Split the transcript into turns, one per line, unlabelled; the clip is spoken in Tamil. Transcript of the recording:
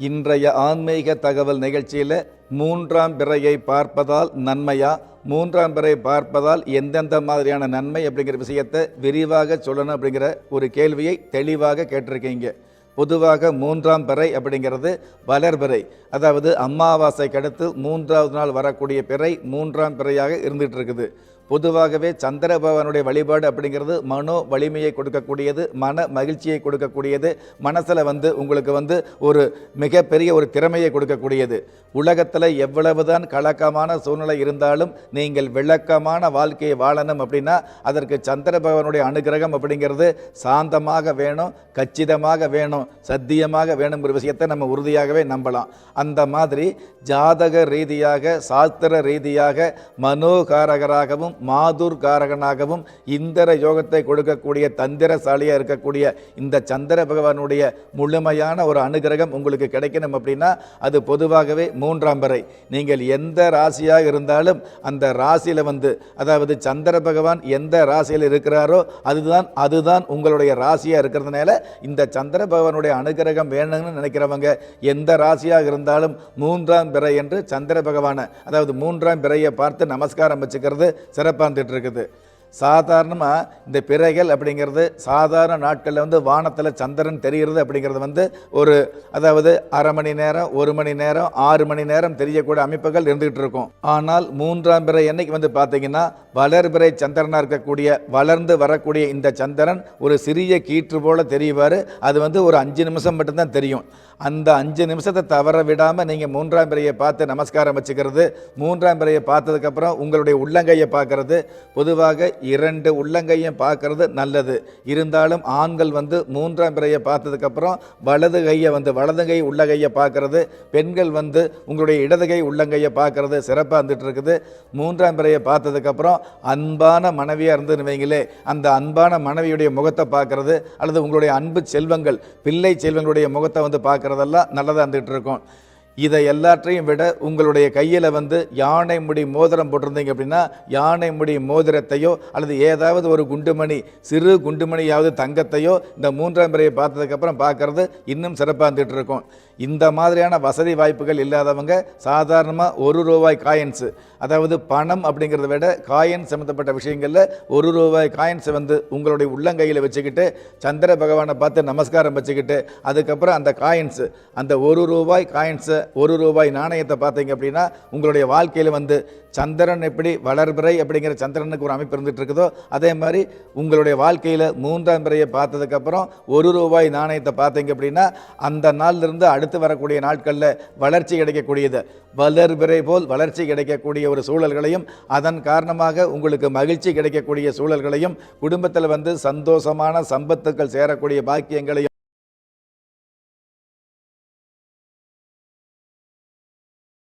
இன்றைய ஆன்மீக தகவல் நிகழ்ச்சியில் மூன்றாம் பிறையை பார்ப்பதால் நன்மையா, மூன்றாம் பிறை பார்ப்பதால் எந்தெந்த மாதிரியான நன்மை அப்படிங்கிற விஷயத்தை விரிவாக சொல்லணும் அப்படிங்கிற ஒரு கேள்வியை தெளிவாக கேட்டிருக்கீங்க. பொதுவாக மூன்றாம் பிறை அப்படிங்கிறது வளர்பிறை, அதாவது அமாவாசைக்கு அடுத்து மூன்றாவது நாள் வரக்கூடிய பிறை மூன்றாம் பிறையாக இருந்துகிட்டு இருக்குது. பொதுவாகவே சந்திர பகவானுடைய வழிபாடு அப்படிங்கிறது மனோ வலிமையை கொடுக்கக்கூடியது, மன மகிழ்ச்சியை கொடுக்கக்கூடியது, மனசில் உங்களுக்கு ஒரு மிகப்பெரிய ஒரு திறமையை கொடுக்கக்கூடியது. உலகத்தில் எவ்வளவுதான் கலக்கமான சூழ்நிலை இருந்தாலும் நீங்கள் விளக்கமான வாழ்க்கையை வாழணும் அப்படின்னா அதற்கு சந்திர பகவானுடைய அனுகிரகம் அப்படிங்கிறது சாந்தமாக வேணும், கச்சிதமாக வேணும், சத்தியமாக வேணும் ஒரு விஷயத்தை நம்ம உறுதியாகவே நம்பலாம். அந்த மாதிரி ஜாதக ரீதியாக சாஸ்திர ரீதியாக மனோகாரகராகவும் மாதுர் காரகனாகவும் இந்திர யோகத்தை கொடுக்கக்கூடிய தந்திரசாலியாக இருக்கக்கூடிய இந்த சந்திர பகவானுடைய முழுமையான ஒரு அனுகிரகம் உங்களுக்கு கிடைக்கணும் அப்படின்னா அது பொதுவாகவே மூன்றாம் பிறை. நீங்கள் எந்த ராசியாக இருந்தாலும் அந்த ராசியில் அதாவது சந்திர பகவான் எந்த ராசியில் இருக்கிறாரோ அதுதான் உங்களுடைய ராசியாக இருக்கிறதுனால இந்த சந்திர பகவானுடைய அனுகிரகம் வேணும்னு நினைக்கிறவங்க எந்த ராசியாக இருந்தாலும் மூன்றாம் பிறை என்று சந்திர பகவானை, அதாவது மூன்றாம் பிறையை பார்த்து நமஸ்காரம் வச்சுக்கிறது சிறப்பாந்துட்டு இருக்குது. சாதாரணமாக இந்த பிறைகள் அப்படிங்கிறது சாதாரண நாட்களில் வானத்தில் சந்திரன் தெரிகிறது அப்படிங்கிறது அதாவது அரை மணி நேரம், ஒரு மணி நேரம், 6 மணி நேரம் தெரியக்கூடிய அமைப்புகள் இருந்துகிட்டு இருக்கும். ஆனால் மூன்றாம் பிறை என்னைக்கு பார்த்தீங்கன்னா வளர்பிறை சந்திரனாக இருக்கக்கூடிய வளர்ந்து வரக்கூடிய இந்த சந்திரன் ஒரு சிறிய கீற்று போல தெரிவார். அது ஒரு 5 நிமிஷம் மட்டும்தான் தெரியும். அந்த 5 நிமிஷத்தை தவற விடாமல் நீங்கள் மூன்றாம் பிறையை பார்த்து நமஸ்காரம் வச்சுக்கிறது, மூன்றாம் பிறையை பார்த்ததுக்கப்புறம் உங்களுடைய உள்ளங்கையை பார்க்கறது. பொதுவாக 2 உள்ளங்கையும் பார்க்கறது நல்லது. இருந்தாலும் ஆண்கள் மூன்றாம் பிறையை பார்த்ததுக்கப்புறம் வலது கையை வலது கை உள்ளங்கையை பார்க்கறது, பெண்கள் உங்களுடைய இடது கை உள்ளங்கையை பார்க்கறது சிறப்பாக இருந்துட்டு இருக்குது. மூன்றாம் பிறையை பார்த்ததுக்கப்புறம் அன்பான மனைவியாக இருந்துன்னு வைங்களே, அந்த அன்பான மனைவியுடைய முகத்தை பார்க்கறது அல்லது உங்களுடைய அன்பு செல்வங்கள் பிள்ளை செல்வங்களுடைய முகத்தை பார்க்கறதெல்லாம் நல்லதாக இருந்துகிட்டு இருக்கும். இதை எல்லாற்றையும் விட உங்களுடைய கையில் யானை முடி மோதிரம் போட்டிருந்தீங்க அப்படின்னா யானை முடி மோதிரத்தையோ அல்லது ஏதாவது ஒரு குண்டுமணி, சிறு குண்டுமணியாவது தங்கத்தையோ இந்த மூன்றாம் பிறையை பார்த்ததுக்கப்புறம் பார்க்கறது இன்னும் சிறப்பாக இருந்துகிட்டு இருக்கும். இந்த மாதிரியான வசதி வாய்ப்புகள் இல்லாதவங்க சாதாரணமாக ₹1 காயின்ஸு, அதாவது பணம் அப்படிங்கிறத விட காயின் சம்மந்தப்பட்ட விஷயங்களில் ₹1 காயின்ஸ் உங்களுடைய உள்ளங்கையில் வச்சுக்கிட்டு சந்திர பகவானை பார்த்து நமஸ்காரம் வச்சுக்கிட்டு அதுக்கப்புறம் அந்த காயின்ஸு, அந்த ₹1 காயின்ஸை ₹1 நாணயத்தை பார்த்தீங்க அப்படின்னா உங்களுடைய வாழ்க்கையில் சந்திரன் எப்படி வளர்பிறை அப்படிங்கிற சந்திரனுக்கு ஒரு அமைப்பு இருந்துகிட்டு இருக்குதோ அதே மாதிரி உங்களுடைய வாழ்க்கையில் மூன்றாம் பிறையை பார்த்ததுக்கப்புறம் ₹1 நாணயத்தை பார்த்தீங்க அப்படின்னா அந்த நாளிலிருந்து அடுத்து வரக்கூடிய நாட்களில் வளர்ச்சி கிடைக்கக்கூடியது, வளர்பிறை போல் வளர்ச்சி கிடைக்கக்கூடிய ஒரு சூழல்களையும் அதன் காரணமாக உங்களுக்கு மகிழ்ச்சி கிடைக்கக்கூடிய சூழல்களையும் குடும்பத்தில் சந்தோஷமான சம்பத்துக்கள் சேரக்கூடிய பாக்கியங்களையும்